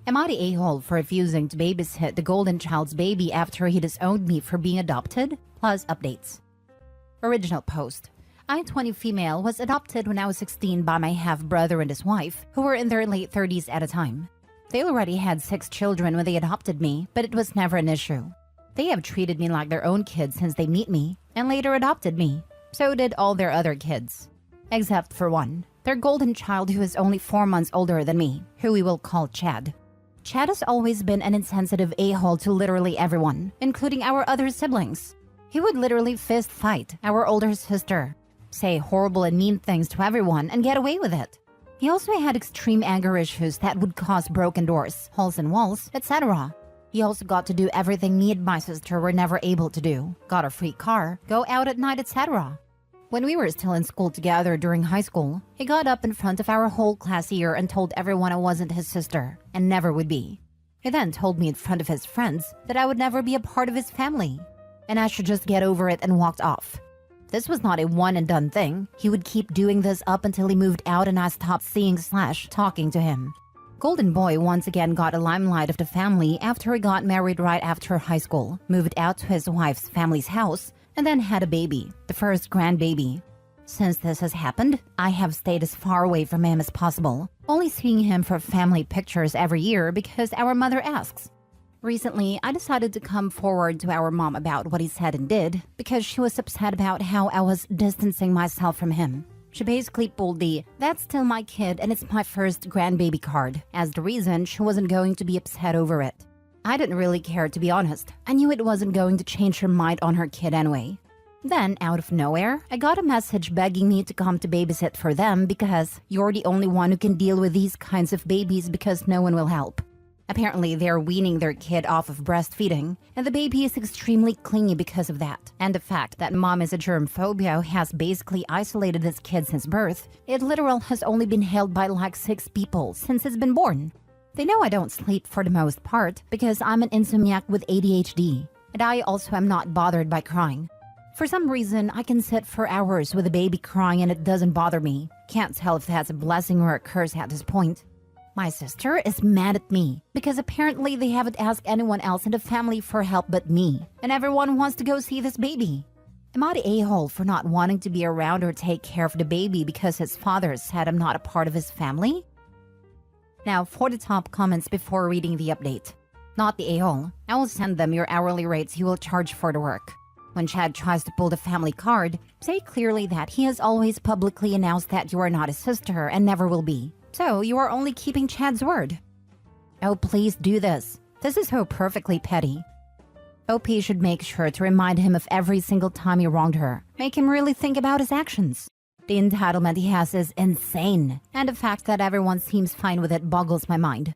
Am I the a-hole for refusing to babysit the golden child's baby after he disowned me for being adopted? Plus updates. Original post. I, 20 female, was adopted when I was 16 by my half-brother and his wife, who were in their late 30s at a time. They already had 6 children when they adopted me, but it was never an issue. They have treated me like their own kids since they met me, and later adopted me. So did all their other kids. Except for one, their golden child who is only 4 months older than me, who we will call Chad. Chad has always been an insensitive a-hole to literally everyone, including our other siblings. He would literally fist fight our older sister, say horrible and mean things to everyone, and get away with it. He also had extreme anger issues that would cause broken doors, holes in walls, etc. He also got to do everything me and my sister were never able to do. Got a free car, go out at night, etc. When we were still in school together during high school, he got up in front of our whole class year and told everyone I wasn't his sister, and never would be. He then told me in front of his friends that I would never be a part of his family, and I should just get over it, and walked off. This was not a one-and-done thing. He would keep doing this up until he moved out and I stopped seeing/talking to him. Golden Boy once again got a limelight of the family after he got married right after high school, moved out to his wife's family's house, and then had a baby, the first grandbaby. Since this has happened, I have stayed as far away from him as possible, only seeing him for family pictures every year because our mother asks. Recently, I decided to come forward to our mom about what he said and did because she was upset about how I was distancing myself from him. She basically pulled the "that's still my kid and it's my first grandbaby" card as the reason she wasn't going to be upset over it. I didn't really care, to be honest. I knew it wasn't going to change her mind on her kid anyway. Then, out of nowhere, I got a message begging me to come to babysit for them because you're the only one who can deal with these kinds of babies because no one will help. Apparently, they're weaning their kid off of breastfeeding, and the baby is extremely clingy because of that. And the fact that mom is a germ phobia who has basically isolated this kid since birth, it literal has only been held by like 6 people since it's been born. They know I don't sleep for the most part because I'm an insomniac with ADHD, and I also am not bothered by crying. For some reason, I can sit for hours with a baby crying and it doesn't bother me. Can't tell if that's a blessing or a curse at this point. My sister is mad at me because apparently they haven't asked anyone else in the family for help but me, and everyone wants to go see this baby. Am I the a-hole for not wanting to be around or take care of the baby because his father said I'm not a part of his family? Now for the top comments before reading the update. Not the a-hole. I will send them your hourly rates you will charge for the work. When Chad tries to pull the family card, say clearly that he has always publicly announced that you are not his sister and never will be. So you are only keeping Chad's word. Oh, please do this. This is so perfectly petty. OP should make sure to remind him of every single time he wronged her. Make him really think about his actions. The entitlement he has is insane, and the fact that everyone seems fine with it boggles my mind.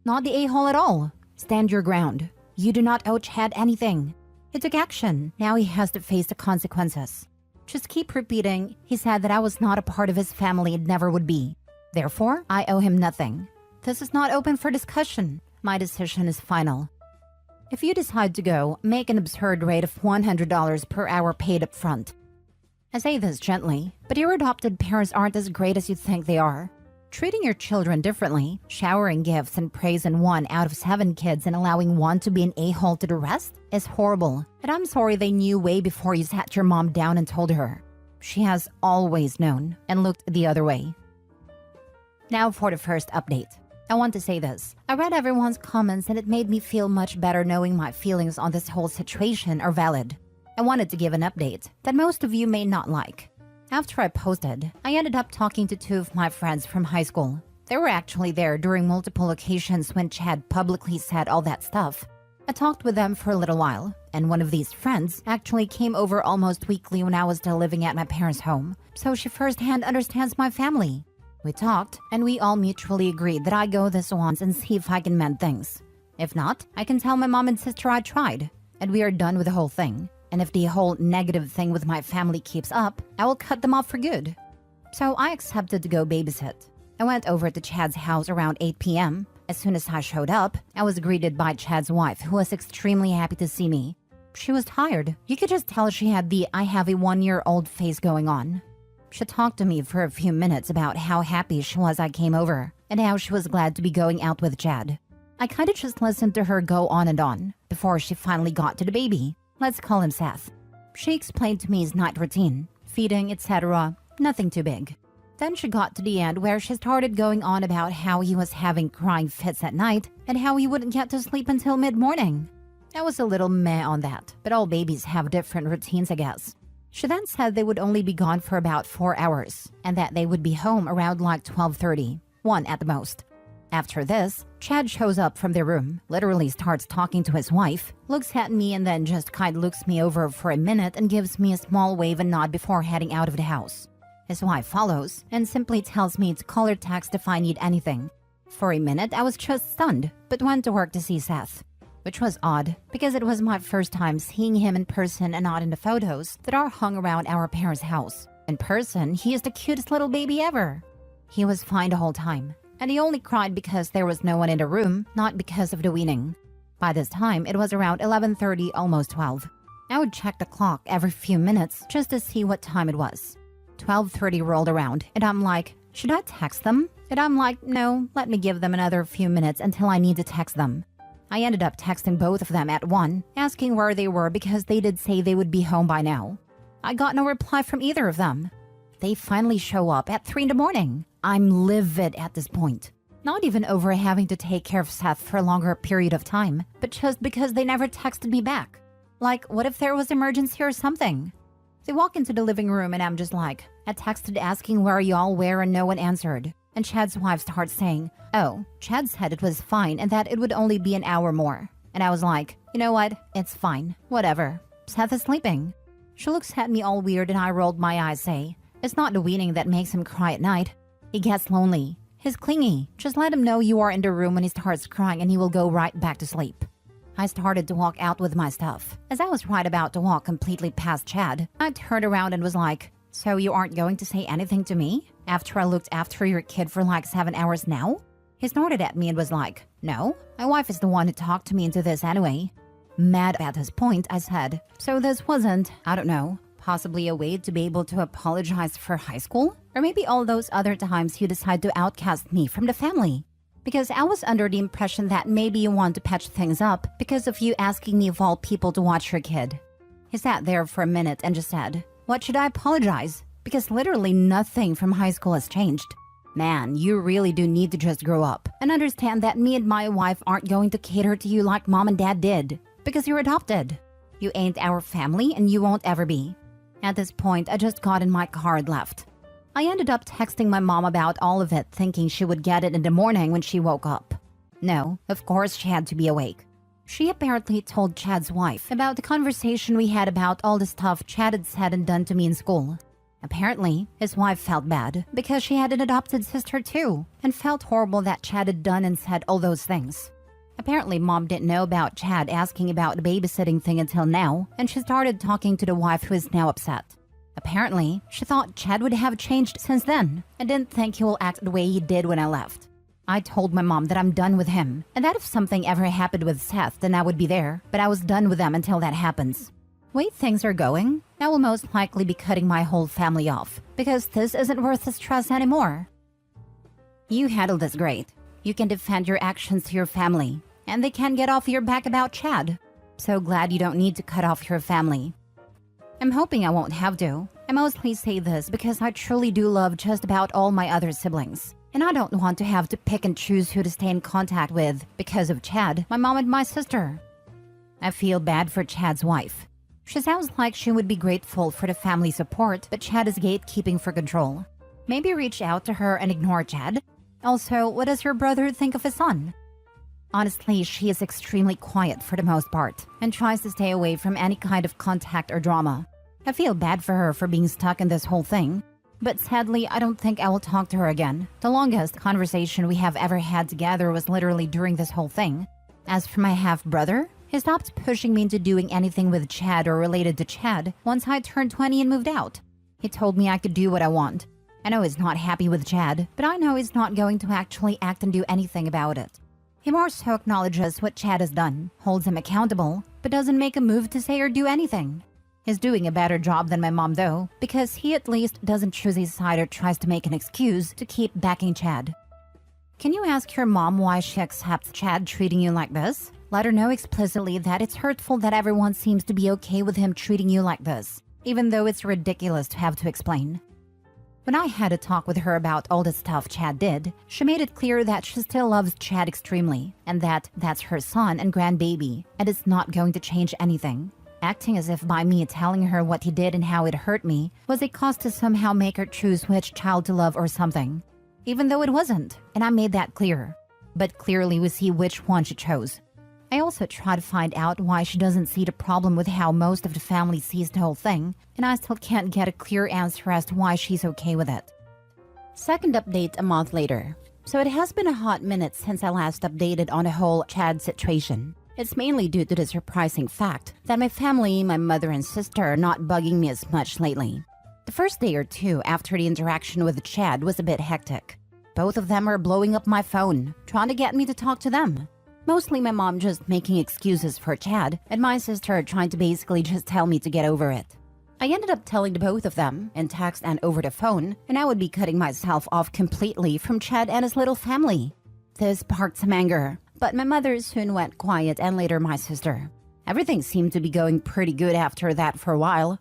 Not the a-hole at all. Stand your ground. You do not owe Chad anything. He took action. Now he has to face the consequences. Just keep repeating, he said that I was not a part of his family and never would be. Therefore, I owe him nothing. This is not open for discussion. My decision is final. If you decide to go, make an absurd rate of $100 per hour paid up front. I say this gently, but your adopted parents aren't as great as you think they are. Treating your children differently, showering gifts and praising 1 out of 7 kids and allowing one to be an a-hole to the rest is horrible. And I'm sorry they knew way before you sat your mom down and told her. She has always known and looked the other way. Now for the first update. I want to say this. I read everyone's comments and it made me feel much better knowing my feelings on this whole situation are valid. I wanted to give an update that most of you may not like. After I posted, I ended up talking to 2 of my friends from high school. They were actually there during multiple occasions when Chad publicly said all that stuff. I talked with them for a little while, and one of these friends actually came over almost weekly when I was still living at my parents' home, so she firsthand understands my family. We talked, and we all mutually agreed that I go this once and see if I can mend things. If not, I can tell my mom and sister I tried, and we are done with the whole thing. And if the whole negative thing with my family keeps up, I will cut them off for good. So I accepted to go babysit. I went over to Chad's house around 8 p.m. As soon as I showed up, I was greeted by Chad's wife, who was extremely happy to see me. She was tired. You could just tell she had the "I have a 1-year-old" face going on. She talked to me for a few minutes about how happy she was I came over, and how she was glad to be going out with Chad. I kinda just listened to her go on and on before she finally got to the baby. Let's call him Seth. She explained to me his night routine, feeding, etc. Nothing too big. Then she got to the end where she started going on about how he was having crying fits at night and how he wouldn't get to sleep until mid-morning. I was a little meh on that, but all babies have different routines, I guess. She then said they would only be gone for about 4 hours and that they would be home around like 12:30, 1 at the most. After this, Chad shows up from their room, literally starts talking to his wife, looks at me and then just looks me over for a minute and gives me a small wave and nod before heading out of the house. His wife follows and simply tells me to call or text if I need anything. For a minute, I was just stunned, but went to work to see Seth. Which was odd, because it was my first time seeing him in person and not in the photos that are hung around our parents' house. In person, he is the cutest little baby ever. He was fine the whole time, and he only cried because there was no one in the room, not because of the weaning. By this time, it was around 11:30, almost 12. I would check the clock every few minutes just to see what time it was. 12:30 rolled around, and I'm like, should I text them? And I'm like, no, let me give them another few minutes until I need to text them. I ended up texting both of them at 1, asking where they were because they did say they would be home by now. I got no reply from either of them. They finally show up at 3 in the morning. I'm livid at this point. Not even over having to take care of Seth for a longer period of time, but just because they never texted me back. Like, what if there was emergency or something? They walk into the living room and I'm just like, I texted asking where y'all were and no one answered. And Chad's wife starts saying, oh, Chad said it was fine and that it would only be an hour more. And I was like, you know what? It's fine. Whatever. Seth is sleeping. She looks at me all weird and I rolled my eyes, say, it's not the weaning that makes him cry at night. He gets lonely. He's clingy. Just let him know you are in the room when he starts crying and he will go right back to sleep. I started to walk out with my stuff. As I was right about to walk completely past Chad, I turned around and was like, so you aren't going to say anything to me? After I looked after your kid for like 7 hours now? He snorted at me and was like, no, my wife is the one who talked to me into this anyway. Mad at his point, I said, so this wasn't, I don't know, possibly a way to be able to apologize for high school? Or maybe all those other times you decide to outcast me from the family? Because I was under the impression that maybe you want to patch things up because of you asking me of all people to watch your kid. He sat there for a minute and just said, what should I apologize? Because literally nothing from high school has changed. Man, you really do need to just grow up and understand that me and my wife aren't going to cater to you like mom and dad did. Because you're adopted. You ain't our family and you won't ever be. At this point, I just got in my car and left. I ended up texting my mom about all of it, thinking she would get it in the morning when she woke up. No, of course she had to be awake. She apparently told Chad's wife about the conversation we had about all the stuff Chad had said and done to me in school. Apparently, his wife felt bad because she had an adopted sister too, and felt horrible that Chad had done and said all those things. Apparently, mom didn't know about Chad asking about the babysitting thing until now, and she started talking to the wife who is now upset. Apparently, she thought Chad would have changed since then, and didn't think he will act the way he did when I left. I told my mom that I'm done with him, and that if something ever happened with Seth, then I would be there, but I was done with them until that happens. Way things are going, I will most likely be cutting my whole family off, because this isn't worth the stress anymore. You handled this great. You can defend your actions to your family, and they can get off your back about Chad. So glad you don't need to cut off your family. I'm hoping I won't have to. I mostly say this because I truly do love just about all my other siblings. And I don't want to have to pick and choose who to stay in contact with because of Chad, my mom and my sister. I feel bad for Chad's wife. She sounds like she would be grateful for the family support, but Chad is gatekeeping for control. Maybe reach out to her and ignore Chad. Also, what does your brother think of his son? Honestly, she is extremely quiet for the most part and tries to stay away from any kind of contact or drama. I feel bad for her for being stuck in this whole thing, but sadly, I don't think I will talk to her again. The longest conversation we have ever had together was literally during this whole thing. As for my half-brother, he stopped pushing me into doing anything with Chad or related to Chad once I turned 20 and moved out. He told me I could do what I want. I know he's not happy with Chad, but I know he's not going to actually act and do anything about it. He more so acknowledges what Chad has done, holds him accountable, but doesn't make a move to say or do anything. He's doing a better job than my mom though, because he at least doesn't choose his side or tries to make an excuse to keep backing Chad. Can you ask your mom why she accepts Chad treating you like this? Let her know explicitly that it's hurtful that everyone seems to be okay with him treating you like this, even though it's ridiculous to have to explain. When I had a talk with her about all the stuff Chad did, she made it clear that she still loves Chad extremely, and that that's her son and grandbaby, and it's not going to change anything. Acting as if by me telling her what he did and how it hurt me was a cause to somehow make her choose which child to love or something. Even though it wasn't, and I made that clear. But clearly we see which one she chose. I also try to find out why she doesn't see the problem with how most of the family sees the whole thing, and I still can't get a clear answer as to why she's okay with it. Second update a month later. So it has been a hot minute since I last updated on the whole Chad situation. It's mainly due to the surprising fact that my family, my mother and sister, are not bugging me as much lately. The first day or two after the interaction with Chad was a bit hectic. Both of them are blowing up my phone, trying to get me to talk to them. Mostly my mom just making excuses for Chad, and my sister trying to basically just tell me to get over it. I ended up telling the both of them, in text and over the phone, and I would be cutting myself off completely from Chad and his little family. This sparked some anger, but my mother soon went quiet and later my sister. Everything seemed to be going pretty good after that for a while.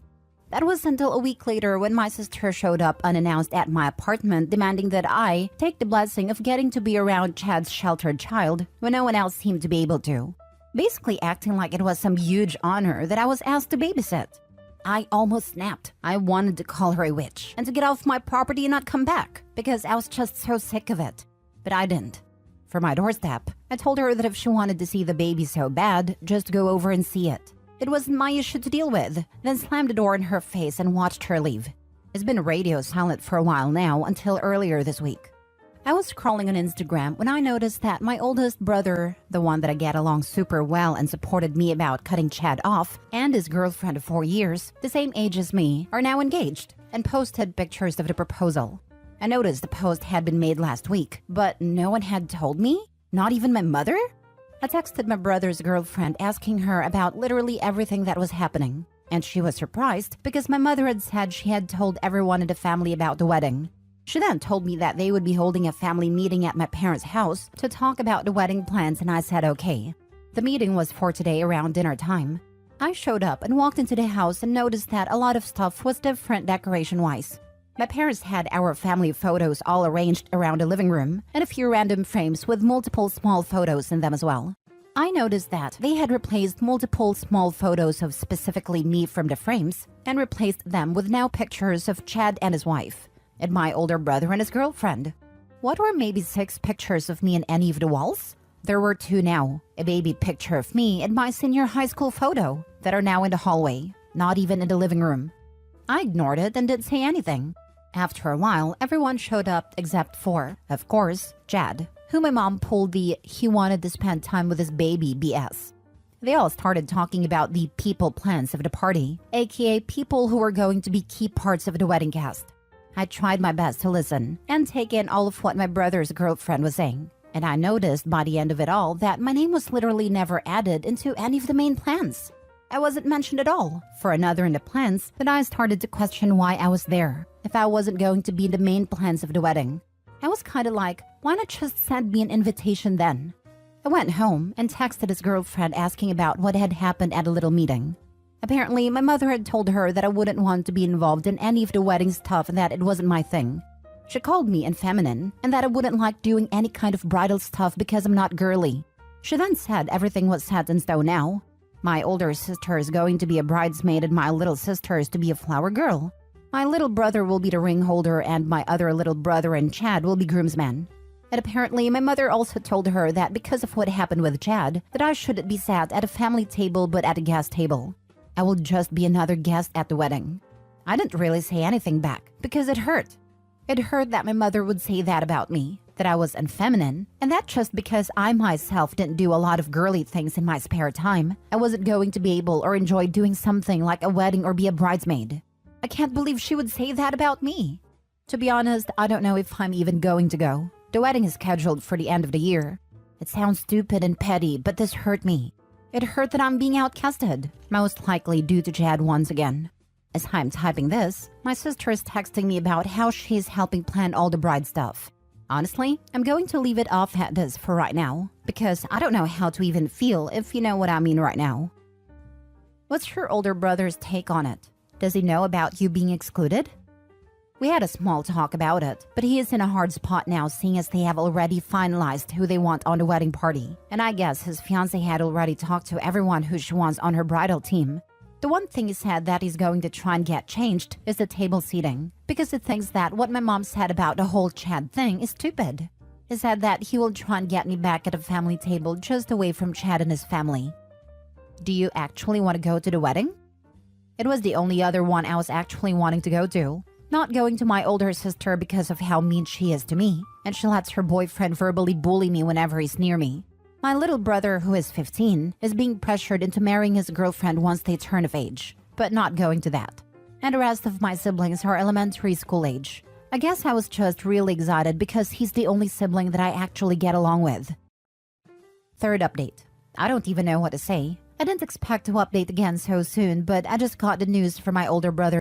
That was until a week later when my sister showed up unannounced at my apartment demanding that I take the blessing of getting to be around Chad's sheltered child when no one else seemed to be able to. Basically acting like it was some huge honor that I was asked to babysit. I almost snapped. I wanted to call her a witch and to get off my property and not come back because I was just so sick of it. But I didn't. For my doorstep, I told her that if she wanted to see the baby so bad, just go over and see it. It wasn't my issue to deal with, then slammed the door in her face and watched her leave. It's been radio silent for a while now until earlier this week. I was scrolling on Instagram when I noticed that my oldest brother, the one that I get along super well and supported me about cutting Chad off, and his girlfriend of 4 years, the same age as me, are now engaged, and posted pictures of the proposal. I noticed the post had been made last week, but no one had told me? Not even my mother? I texted my brother's girlfriend asking her about literally everything that was happening, and she was surprised because my mother had said she had told everyone in the family about the wedding. She then told me that they would be holding a family meeting at my parents' house to talk about the wedding plans, and I said okay. The meeting was for today around dinner time. I showed up and walked into the house and noticed that a lot of stuff was different decoration-wise. My parents had our family photos all arranged around the living room and a few random frames with multiple small photos in them as well. I noticed that they had replaced multiple small photos of specifically me from the frames and replaced them with now pictures of Chad and his wife, and my older brother and his girlfriend. What were maybe 6 pictures of me in any of the walls? There were 2 now, a baby picture of me and my senior high school photo that are now in the hallway, not even in the living room. I ignored it and didn't say anything. After a while, everyone showed up except for, of course, Chad, who my mom pulled the he wanted to spend time with his baby BS. They all started talking about the people plans of the party, aka people who were going to be key parts of the wedding cast. I tried my best to listen and take in all of what my brother's girlfriend was saying, and I noticed by the end of it all that my name was literally never added into any of the main plans. I wasn't mentioned at all for another in the plans, but I started to question why I was there if I wasn't going to be in the main plans of the wedding. I was kinda like, why not just send me an invitation then? I went home and texted his girlfriend asking about what had happened at a little meeting. Apparently, my mother had told her that I wouldn't want to be involved in any of the wedding stuff and that it wasn't my thing. She called me infeminine and that I wouldn't like doing any kind of bridal stuff because I'm not girly. She then said everything was set in stone now. My older sister is going to be a bridesmaid and my little sister is to be a flower girl. My little brother will be the ring holder and my other little brother and Chad will be groomsmen. And apparently my mother also told her that because of what happened with Chad, that I shouldn't be sat at a family table but at a guest table. I will just be another guest at the wedding. I didn't really say anything back because it hurt. It hurt that my mother would say that about me, that I was unfeminine, and that just because I myself didn't do a lot of girly things in my spare time, I wasn't going to be able or enjoy doing something like a wedding or be a bridesmaid. I can't believe she would say that about me. To be honest, I don't know if I'm even going to go. The wedding is scheduled for the end of the year. It sounds stupid and petty, but this hurt me. It hurt that I'm being outcasted, most likely due to Chad once again. As I'm typing this, my sister is texting me about how she's helping plan all the bride stuff. Honestly, I'm going to leave it off at this for right now, because I don't know how to even feel, if you know what I mean right now. What's your older brother's take on it? Does he know about you being excluded? We had a small talk about it, but he is in a hard spot now seeing as they have already finalized who they want on the wedding party. And I guess his fiancée had already talked to everyone who she wants on her bridal team. The one thing he said that he's going to try and get changed is the table seating, because he thinks that what my mom said about the whole Chad thing is stupid. He said that he will try and get me back at a family table just away from Chad and his family. Do you actually want to go to the wedding? It was the only other one I was actually wanting to go to. Not going to my older sister because of how mean she is to me, and she lets her boyfriend verbally bully me whenever he's near me. My little brother, who is 15, is being pressured into marrying his girlfriend once they turn of age, but not going to that. And the rest of my siblings are elementary school age. I guess I was just really excited because he's the only sibling that I actually get along with. Third update. I don't even know what to say. I didn't expect to update again so soon, but I just got the news from my older brother